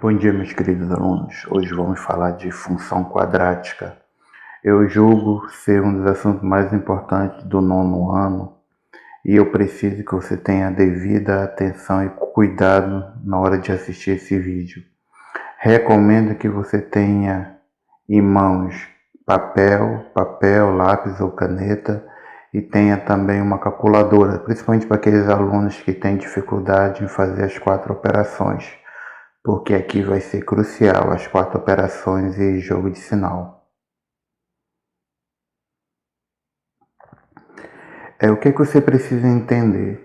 Bom dia, meus queridos alunos. Hoje vamos falar de função quadrática. Eu julgo ser um dos assuntos mais importantes do nono ano e eu preciso que você tenha devida atenção e cuidado na hora de assistir esse vídeo. Recomendo que você tenha em mãos papel, lápis ou caneta e tenha também uma calculadora, principalmente para aqueles alunos que têm dificuldade em fazer as 4 operações. Porque aqui vai ser crucial as 4 operações e jogo de sinal. O que você precisa entender?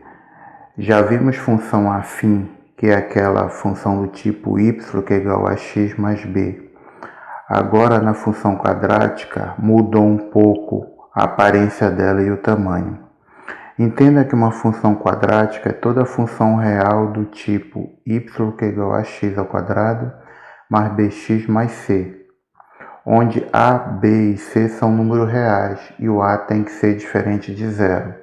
Já vimos função afim, que é aquela função do tipo y que é igual a x mais b. Agora na função quadrática mudou um pouco a aparência dela e o tamanho. Entenda que uma função quadrática é toda função real do tipo y que é igual a x ao quadrado mais bx mais c, onde a, b e c são números reais e o a tem que ser diferente de zero.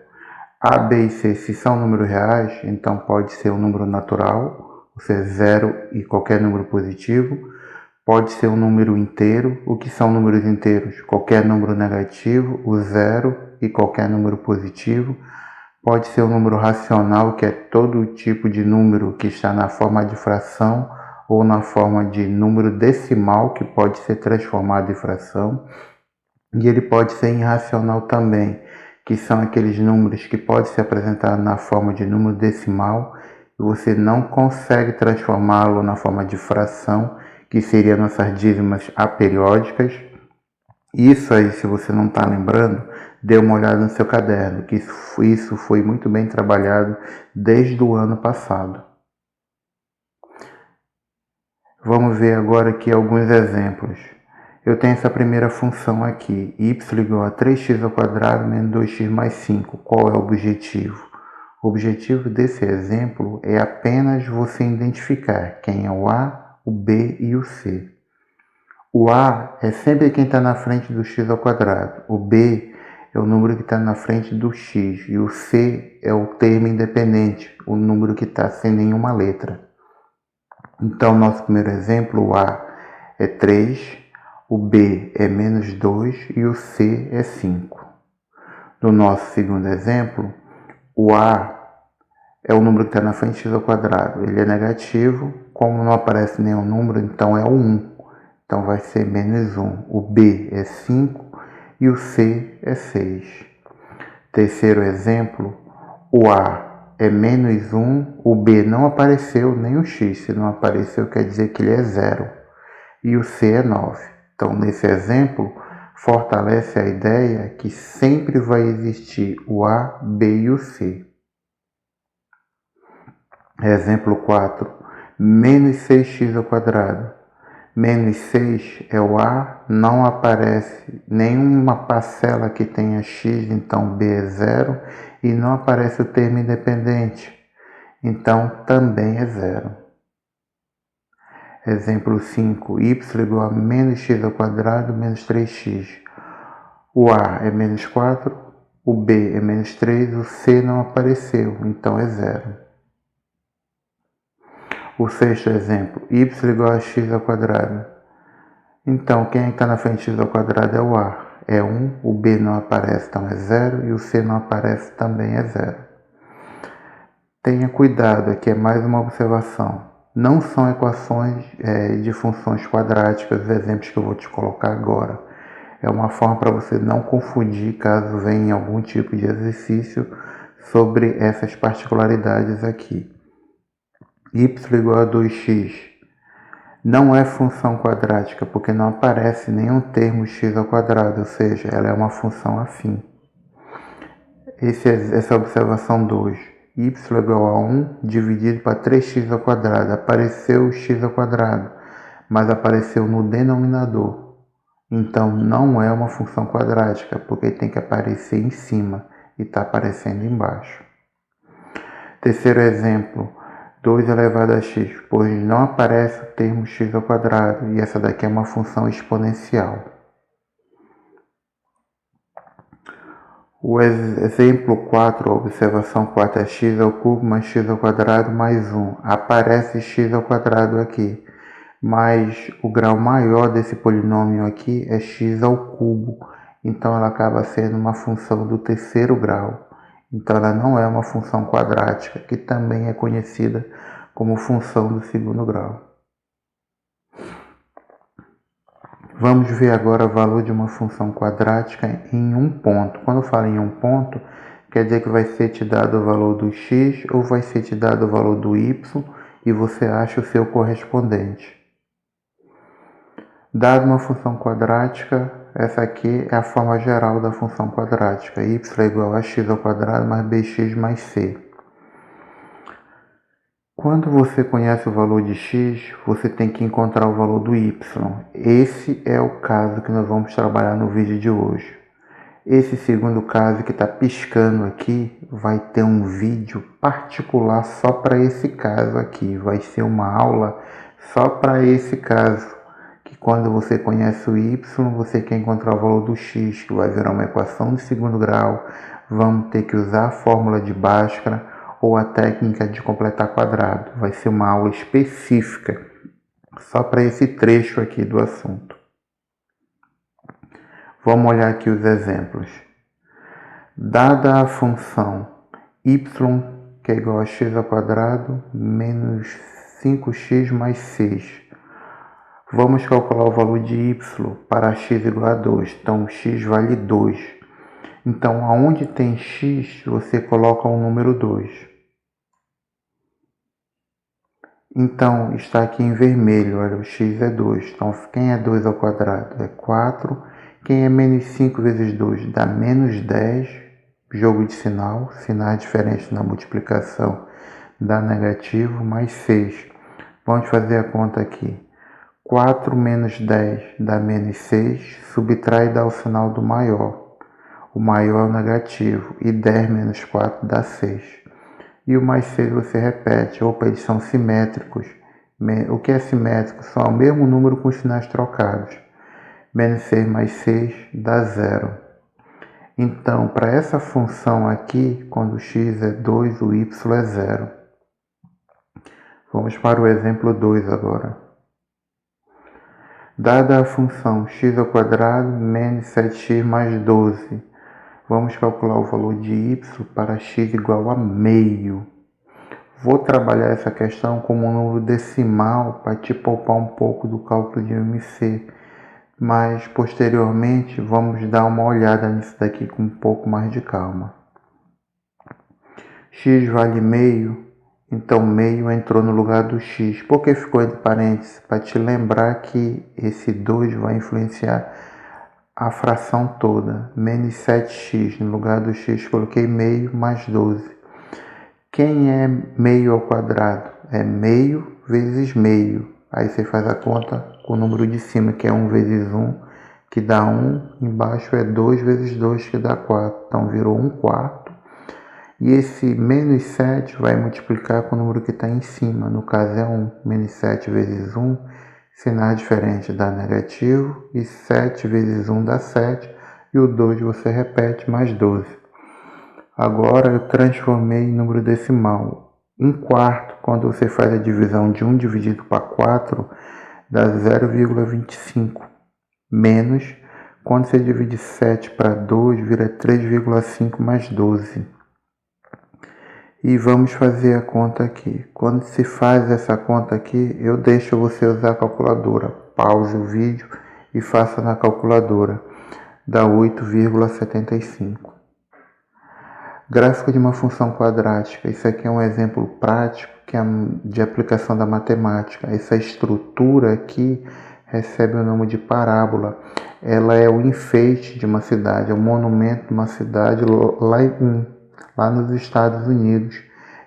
A, b e c, se são números reais, então pode ser um número natural, ou seja, zero e qualquer número positivo. Pode ser um número inteiro. O que são números inteiros? Qualquer número negativo, o zero e qualquer número positivo. Pode ser um número racional, que é todo tipo de número que está na forma de fração ou na forma de número decimal, que pode ser transformado em fração. E ele pode ser irracional também, que são aqueles números que podem ser apresentados na forma de número decimal e você não consegue transformá-lo na forma de fração, que seria nossas dízimas aperiódicas. Isso aí, se você não está lembrando, dê uma olhada no seu caderno, que isso foi muito bem trabalhado desde o ano passado. Vamos ver agora aqui alguns exemplos. Eu tenho essa primeira função aqui, y igual a 3x ao quadrado menos 2x mais 5. Qual é o objetivo? O objetivo desse exemplo é apenas você identificar quem é o a, o b e o c. O a é sempre quem está na frente do x ao quadrado. O b é o número que está na frente do x. E o c é o termo independente, o número que está sem nenhuma letra. Então, nosso primeiro exemplo, o a é 3, o b é menos 2 e o c é 5. No nosso segundo exemplo, o a é o número que está na frente do x ao quadrado. Ele é negativo, como não aparece nenhum número, então é o 1. Então vai ser menos 1. O b é 5 e o c é 6. Terceiro exemplo, o a é menos 1, o b não apareceu, nem o x. Se não apareceu, quer dizer que ele é 0. E o c é 9. Então, nesse exemplo, fortalece a ideia que sempre vai existir o a, b e o c. Exemplo 4, menos 6x ao quadrado. Menos 6 é o a, não aparece nenhuma parcela que tenha x, então b é 0, e não aparece o termo independente, então também é 0. Exemplo 5, y igual a menos x ao quadrado menos 3x. O a é menos 4, o b é menos 3, o c não apareceu, então é 0. O sexto exemplo, y igual a x ao quadrado. Então, quem está na frente de x ao quadrado é o a. É 1, o b não aparece, então é 0, e o c não aparece, também é 0. Tenha cuidado, aqui é mais uma observação. Não são equações de funções quadráticas, os exemplos que eu vou te colocar agora. É uma forma para você não confundir caso venha algum tipo de exercício sobre essas particularidades aqui. Y igual a 2x não é função quadrática porque não aparece nenhum termo x ao quadrado, ou seja, ela é uma função afim. Essa é a observação 2. Y igual a 1 dividido para 3x ao quadrado. Apareceu o x ao quadrado, mas apareceu no denominador. Então não é uma função quadrática porque tem que aparecer em cima e está aparecendo embaixo. Terceiro exemplo, 2 elevado a x, pois não aparece o termo x ao quadrado, e essa daqui é uma função exponencial. O exemplo 4, a observação 4 é x ao cubo mais x ao quadrado mais 1. Aparece x ao quadrado aqui, mas o grau maior desse polinômio aqui é x ao cubo, então ela acaba sendo uma função do terceiro grau. Então ela não é uma função quadrática, que também é conhecida como função do segundo grau. Vamos ver agora o valor de uma função quadrática em um ponto. Quando eu falo em um ponto, quer dizer que vai ser te dado o valor do x ou vai ser te dado o valor do y e você acha o seu correspondente. Dado uma função quadrática, essa aqui é a forma geral da função quadrática. Y é igual a x ao quadrado mais bx mais c. Quando você conhece o valor de x, você tem que encontrar o valor do y. Esse é o caso que nós vamos trabalhar no vídeo de hoje. Esse segundo caso que está piscando aqui, vai ter um vídeo particular só para esse caso aqui. Vai ser uma aula só para esse caso. Que quando você conhece o y, você quer encontrar o valor do x, que vai virar uma equação de segundo grau. Vamos ter que usar a fórmula de Bhaskara ou a técnica de completar quadrado. Vai ser uma aula específica só para esse trecho aqui do assunto. Vamos olhar aqui os exemplos. Dada a função y, que é igual a x ao quadrado, menos 5x mais 6. Vamos calcular o valor de y para x igual a 2. Então, x vale 2. Então, aonde tem x, você coloca o número 2. Então, está aqui em vermelho, olha, o x é 2. Então, quem é 2 ao quadrado? É 4. Quem é menos 5 vezes 2? Dá menos 10. Jogo de sinal, sinais diferentes na multiplicação, dá negativo, mais 6. Vamos fazer a conta aqui. 4 menos 10 dá menos 6. Subtrai e dá o sinal do maior. O maior é o negativo. E 10 menos 4 dá 6. E o mais 6 você repete. Opa, eles são simétricos. O que é simétrico? São o mesmo número com sinais trocados. Menos 6 mais 6 dá 0. Então, para essa função aqui, quando x é 2, o y é 0. Vamos para o exemplo 2 agora. Dada a função x ao quadrado menos 7x mais 12, vamos calcular o valor de y para x igual a meio. Vou trabalhar essa questão como um número decimal para te poupar um pouco do cálculo de UMC, mas posteriormente vamos dar uma olhada nisso daqui com um pouco mais de calma. X vale meio, então meio entrou no lugar do x. Por que ficou entre parênteses? Para te lembrar que esse 2 vai influenciar a fração toda. Menos 7x, no lugar do x coloquei meio mais 12. Quem é meio ao quadrado? É meio vezes meio. Aí você faz a conta com o número de cima, que é 1 vezes 1, que dá 1. Embaixo é 2 vezes 2, que dá 4. Então virou 1 quarto. E esse menos 7 vai multiplicar com o número que está em cima. No caso é 1. Menos 7 vezes 1, sinal diferente dá negativo. E 7 vezes 1 dá 7. E o 2 você repete, mais 12. Agora eu transformei em número decimal. 1 quarto, quando você faz a divisão de 1 dividido para 4, dá 0,25. Menos, quando você divide 7 para 2, vira 3,5 mais 12. E vamos fazer a conta aqui. Quando se faz essa conta aqui, eu deixo você usar a calculadora. Pause o vídeo e faça na calculadora. Dá 8,75. Gráfico de uma função quadrática. Isso aqui é um exemplo prático que é de aplicação da matemática. Essa estrutura aqui recebe o nome de parábola. Ela é o enfeite de uma cidade, é o monumento de uma cidade lá nos Estados Unidos.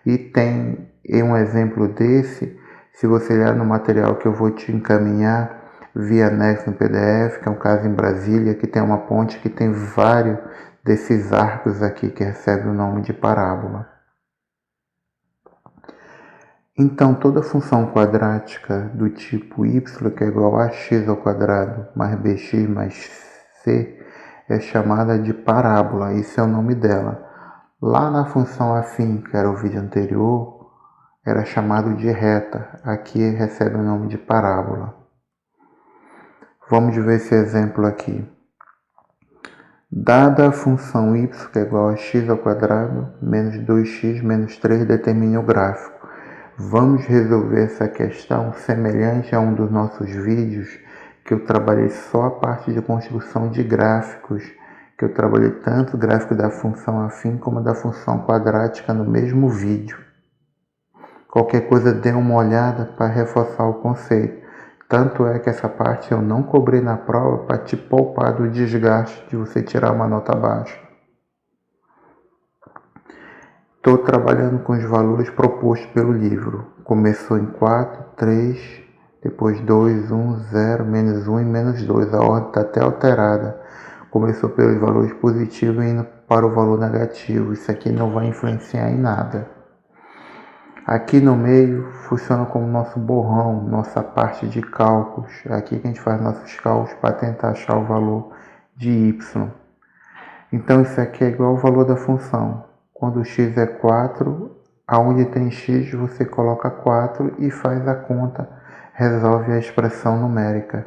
E tem um exemplo desse, se você olhar no material que eu vou te encaminhar via anexo no PDF, que é um caso em Brasília, que tem uma ponte que tem vários desses arcos aqui que recebem o nome de parábola. Então, toda função quadrática do tipo y, que é igual a x ao quadrado mais bx mais c, é chamada de parábola. Esse é o nome dela. Lá na função afim, que era o vídeo anterior, era chamado de reta, aqui recebe o nome de parábola. Vamos ver esse exemplo aqui. Dada a função y que é igual a x ao quadrado, menos 2x menos 3, determine o gráfico. Vamos resolver essa questão semelhante a um dos nossos vídeos, que eu trabalhei só a parte de construção de gráficos, que eu trabalhei tanto o gráfico da função afim como da função quadrática no mesmo vídeo. Qualquer coisa, dê uma olhada para reforçar o conceito. Tanto é que essa parte eu não cobrei na prova para te poupar do desgaste de você tirar uma nota baixa. Estou trabalhando com os valores propostos pelo livro. Começou em 4, 3, depois 2, 1, 0, menos 1 e menos 2. A ordem está até alterada. Começou pelos valores positivos e indo para o valor negativo. Isso aqui não vai influenciar em nada. Aqui no meio funciona como nosso borrão, nossa parte de cálculos. É aqui que a gente faz nossos cálculos para tentar achar o valor de y. Então isso aqui é igual ao valor da função. Quando x é 4, aonde tem x você coloca 4 e faz a conta, resolve a expressão numérica.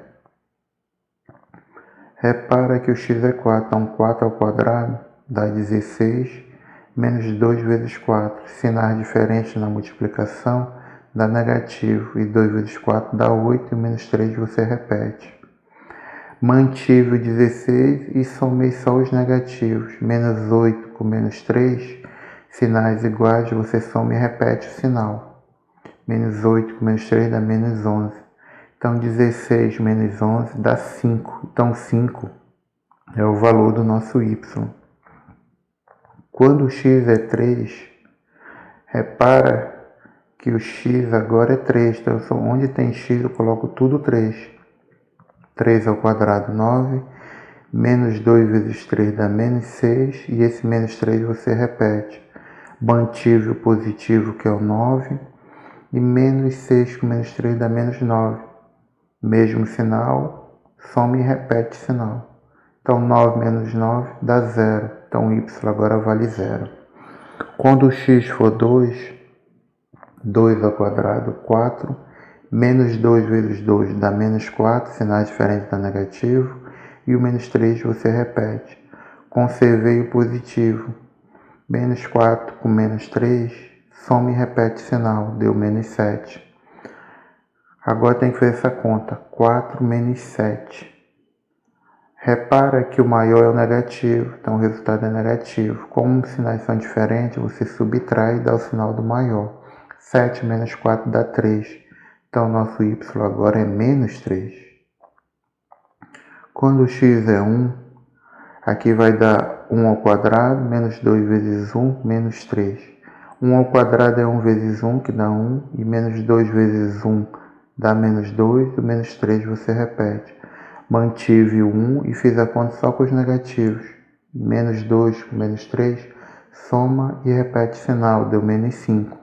Repara que o x é 4, então 4 ao quadrado dá 16, menos 2 vezes 4, sinais diferentes na multiplicação, dá negativo, e 2 vezes 4 dá 8, e menos 3 você repete. Mantive o 16 e somei só os negativos, menos 8 com menos 3, sinais iguais, você soma e repete o sinal. Menos 8 com menos 3 dá menos 11. Então 16 menos 11 dá 5, então 5 é o valor do nosso y. Quando o x é 3, repara que o x agora é 3, então onde tem x eu coloco tudo 3. 3 ao quadrado, 9, menos 2 vezes 3 dá menos 6, e esse menos 3 você repete. Mantive o positivo, que é o 9, e menos 6 com menos 3 dá menos 9. Mesmo sinal, soma e repete sinal. Então 9 menos 9 dá 0, então y agora vale 0. Quando o x for 2, 2 ao quadrado, 4, menos 2 vezes 2 dá menos 4, sinais diferentes dá negativo, e o menos 3 você repete. Conservei o positivo, menos 4 com menos 3, soma e repete sinal, deu menos 7. Agora tem que fazer essa conta, 4 menos 7. Repara que o maior é o negativo, então o resultado é negativo. Como os sinais são diferentes, você subtrai e dá o sinal do maior. 7 menos 4 dá 3. Então, nosso y agora é menos 3. Quando o x é 1, aqui vai dar 1 ao quadrado, menos 2 vezes 1, menos 3. 1 ao quadrado é 1 vezes 1, que dá 1, e menos 2 vezes 1 dá menos 2, e o menos 3 você repete. Mantive o 1 e fiz a conta só com os negativos. Menos 2 com menos 3, soma e repete sinal, deu menos 5.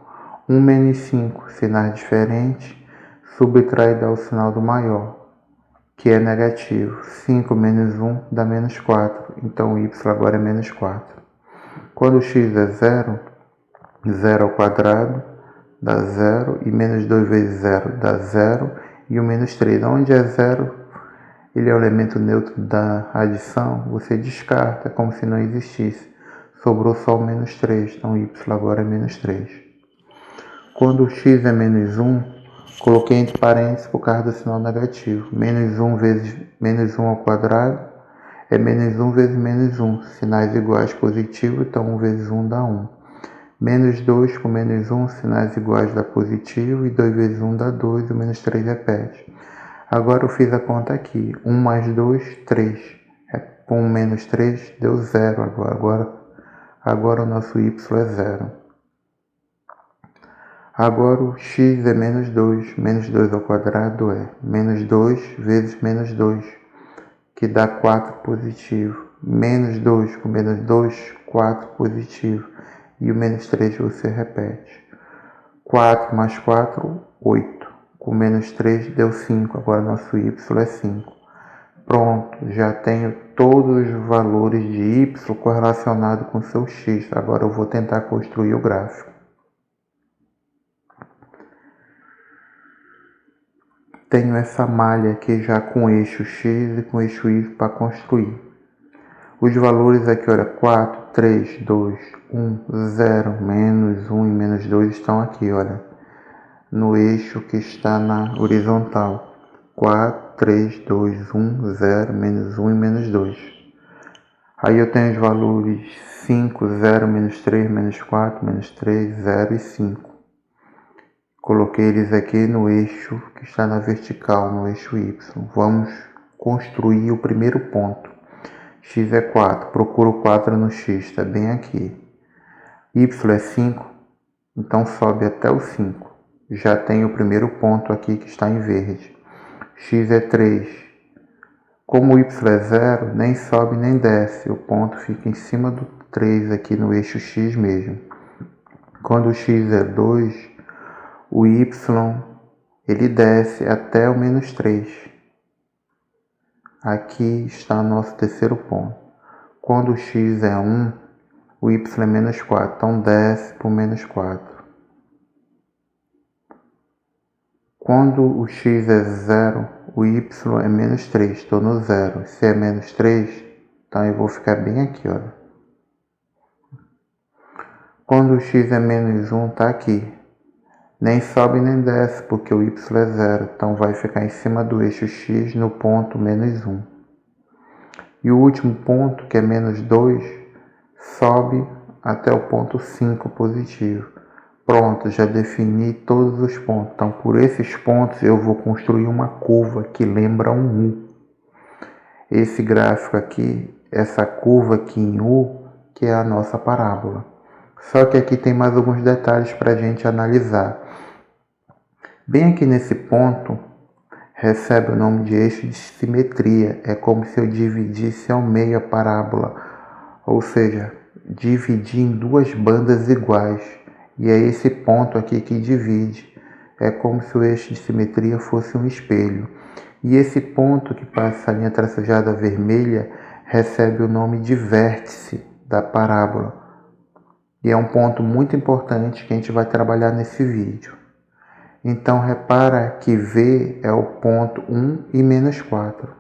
1 menos 5, sinais diferentes, subtrai e dá o sinal do maior, que é negativo. 5 menos 1 dá menos 4, então o y agora é menos 4. Quando o x é 0, 0 ao quadrado dá 0, e menos 2 vezes 0 dá 0, e o menos 3. Onde é 0, ele é o elemento neutro da adição, você descarta, como se não existisse. Sobrou só o menos 3, então y agora é menos 3. Quando o x é menos 1, coloquei entre parênteses por causa do sinal negativo. Menos 1 vezes menos 1 ao quadrado é menos 1 vezes menos 1. Sinais iguais positivo, então 1 vezes 1 dá 1. Menos 2 com menos 1, sinais iguais dá positivo, e 2 vezes 1 dá 2, e o menos 3 repete. Agora eu fiz a conta aqui. 1 mais 2, 3. Com menos 3 deu 0 agora o nosso y é 0. Agora o x é menos 2. Menos 2 ao quadrado é menos 2 vezes menos 2, que dá 4 positivo. Menos 2 com menos 2, 4 positivo. E o menos 3 você repete. 4 mais 4, 8. Com menos 3 deu 5, agora nosso y é 5. Pronto, já tenho todos os valores de y correlacionados com seu x. Agora eu vou tentar construir o gráfico. tenho essa malha aqui já com eixo X e com eixo Y para construir. Os valores aqui, olha, 4, 3, 2, 1, 0, menos 1 e menos 2 estão aqui, olha, no eixo que está na horizontal. 4, 3, 2, 1, 0, menos 1 e menos 2. Aí eu tenho os valores 5, 0, menos 3, menos 4, menos 3, 0 e 5. Coloquei eles aqui no eixo que está na vertical, no eixo Y. Vamos construir o primeiro ponto. X é 4, procuro 4 no X, está bem aqui. Y é 5, então sobe até o 5. Já tem o primeiro ponto aqui que está em verde. X é 3. Como Y é 0, nem sobe nem desce. O ponto fica em cima do 3 aqui no eixo X mesmo. Quando o X é 2, o Y ele desce até o menos 3. Aqui está nosso terceiro ponto. Quando o X é 1, o Y é menos 4, então desce para o menos 4. Quando o X é 0, o Y é menos 3, estou no 0. Se é menos 3, então eu vou ficar bem aqui, olha. Quando o X é menos 1, está aqui. Nem sobe nem desce, porque o Y é 0, então vai ficar em cima do eixo X no ponto menos 1. E o último ponto, que é menos 2, sobe até o ponto 5 positivo. Pronto, já defini todos os pontos. Então, por esses pontos, eu vou construir uma curva que lembra um U. Esse gráfico aqui, essa curva aqui em U, que é a nossa parábola. Só que aqui tem mais alguns detalhes para a gente analisar. Bem aqui nesse ponto, recebe o nome de eixo de simetria. É como se eu dividisse ao meio a parábola, ou seja, dividir em duas bandas iguais. E é esse ponto aqui que divide. É como se o eixo de simetria fosse um espelho. E esse ponto que passa a linha tracejada vermelha recebe o nome de vértice da parábola. E é um ponto muito importante que a gente vai trabalhar nesse vídeo. Então, repara que V é o ponto 1 e menos 4.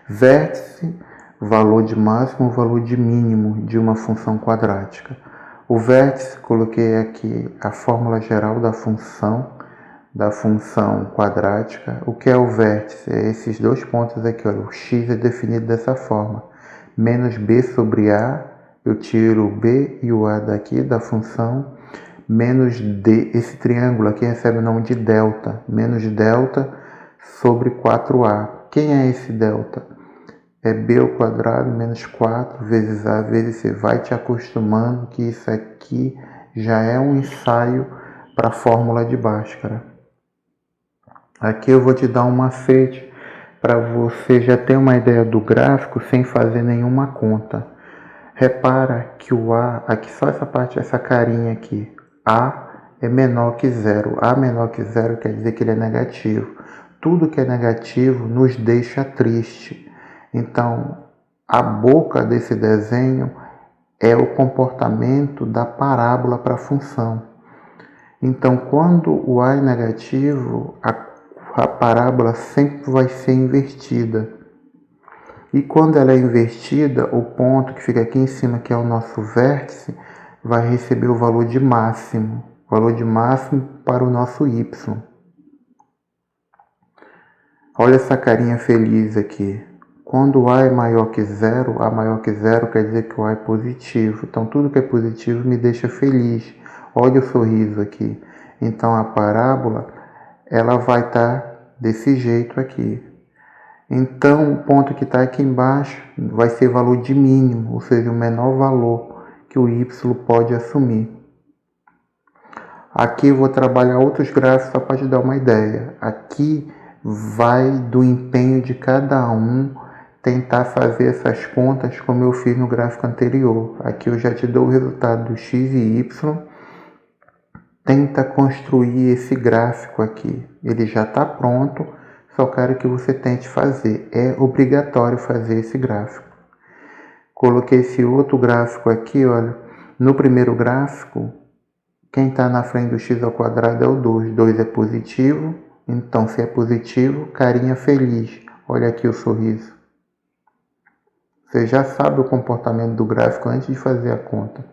Vértice, valor de máximo, valor de mínimo de uma função quadrática. O vértice, coloquei aqui a fórmula geral da função quadrática. O que é o vértice? É esses dois pontos aqui, olha, o x é definido dessa forma. Menos b sobre a, eu tiro o b e o a daqui da função, menos d, esse triângulo aqui recebe o nome de delta, menos delta sobre 4a. Quem é esse delta? É b ao quadrado menos 4 vezes a vezes c. Vai te acostumando que isso aqui já é um ensaio para a fórmula de Bhaskara. Aqui eu vou te dar um macete para você já ter uma ideia do gráfico sem fazer nenhuma conta. Repara que o A, aqui só essa parte, essa carinha aqui, A é menor que 0. A menor que 0 quer dizer que ele é negativo. Tudo que é negativo nos deixa triste. Então, a boca desse desenho é o comportamento da parábola para a função. Então, quando o A é negativo, a parábola sempre vai ser invertida. E quando ela é invertida, o ponto que fica aqui em cima, que é o nosso vértice, vai receber o valor de máximo para o nosso y. Olha essa carinha feliz aqui. Quando o A é maior que 0, A maior que 0 quer dizer que o A é positivo. Então, tudo que é positivo me deixa feliz. Olha o sorriso aqui. Então, a parábola, ela vai estar desse jeito aqui. Então, o ponto que está aqui embaixo vai ser valor de mínimo, ou seja, o menor valor que o y pode assumir. Aqui eu vou trabalhar outros gráficos só para te dar uma ideia. Aqui vai do empenho de cada um tentar fazer essas contas como eu fiz no gráfico anterior. Aqui eu já te dou o resultado do x e y. Tenta construir esse gráfico aqui. Ele já está pronto, só quero que você tente fazer. É obrigatório fazer esse gráfico. Coloquei esse outro gráfico aqui, olha. No primeiro gráfico, Quem está na frente do x ao quadrado é o 2. 2 é positivo, então se é positivo, carinha feliz. Olha aqui o sorriso. Você já sabe o comportamento do gráfico antes de fazer a conta.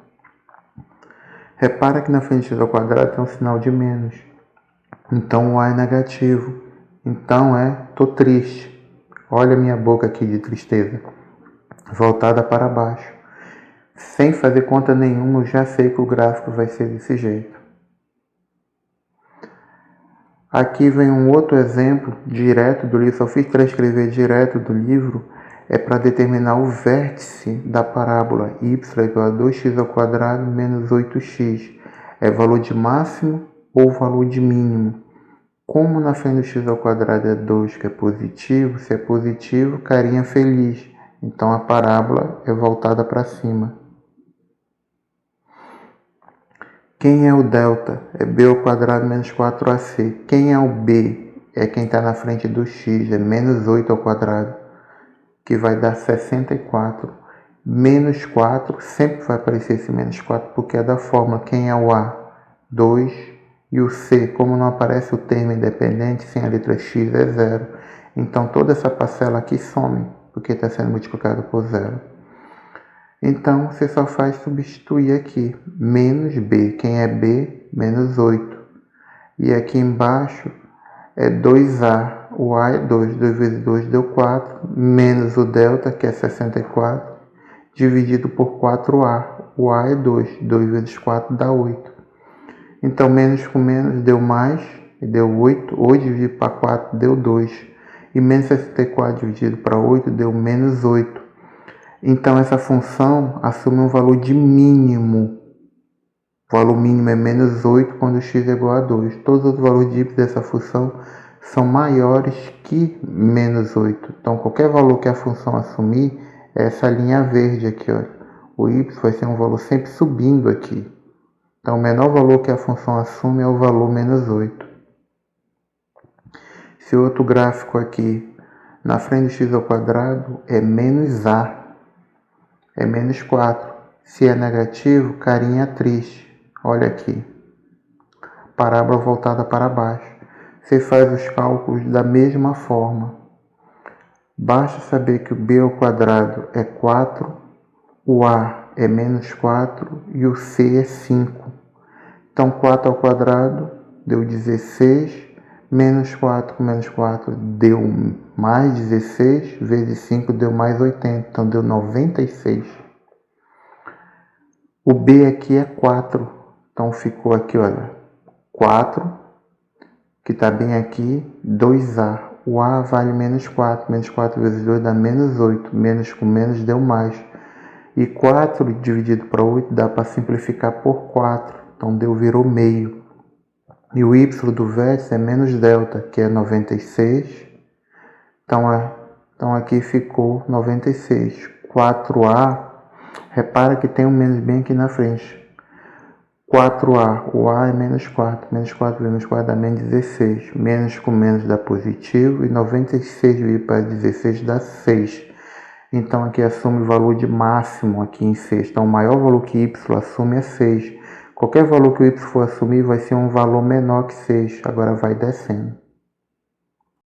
Repara que na frente do x ao quadrado tem um sinal de menos. Então o A é negativo. Então tô triste. Olha a minha boca aqui de tristeza. Voltada para baixo. Sem fazer conta nenhuma, eu já sei que o gráfico vai ser desse jeito. Aqui vem um outro exemplo direto do livro. Só fiz transcrever direto do livro. É para determinar o vértice da parábola y igual a 2x ao quadrado menos 8x. É valor de máximo ou valor de mínimo. Como na frente do x ao quadrado é 2, que é positivo, se é positivo, carinha feliz. Então a parábola é voltada para cima. Quem é o delta? É b ao quadrado menos 4ac. Quem é o b? É quem está na frente do x, é menos 8 ao quadrado, que vai dar 64. Menos 4, sempre vai aparecer esse menos 4, porque é da fórmula. Quem é o a? 2. E o c, como não aparece o termo independente, sem a letra x é 0. Então toda essa parcela aqui some, porque está sendo multiplicado por 0. Então, você só faz substituir aqui, menos b. Quem é b? Menos 8. E aqui embaixo é 2a. O a é 2. 2 vezes 2 deu 4. Menos o delta, que é 64, dividido por 4a. O a é 2. 2 vezes 4 dá 8. Então, menos com menos deu mais, deu 8. 8 dividido para 4 deu 2. E menos 64 dividido para 8 deu menos 8. Então, essa função assume um valor de mínimo. O valor mínimo é menos 8 quando x é igual a 2. Todos os valores de y dessa função são maiores que menos 8. Então, qualquer valor que a função assumir é essa linha verde aqui. Olha. O y vai ser um valor sempre subindo aqui. Então, o menor valor que a função assume é o valor menos 8. Esse outro gráfico aqui, na frente do x ao quadrado, é menos a. É menos 4. Se é negativo, carinha triste. Olha aqui. Parábola voltada para baixo. Você faz os cálculos da mesma forma. Basta saber que o b ao quadrado é 4, o a é menos 4 e o c é 5. Então, 4 ao quadrado deu 16, menos 4 com menos 4 deu mais 16, vezes 5 deu mais 80, então deu 96. O b aqui é 4, então ficou aqui, olha, 4, que está bem aqui, 2a. O a vale menos 4 vezes 2 dá menos 8, menos com menos deu mais. E 4 dividido para 8 dá para simplificar por 4, então virou meio. E o y do vértice é menos delta, que é 96. Então aqui ficou 96. 4a, repara que tem um menos bem aqui na frente. 4a, o a é menos 4. Menos 4 vezes 4 dá menos 16. Menos com menos dá positivo. E 96 dividido para 16 dá 6. Então aqui assume o valor de máximo aqui em 6. Então o maior valor que y assume é 6. Qualquer valor que o y for assumir vai ser um valor menor que 6. Agora vai descendo.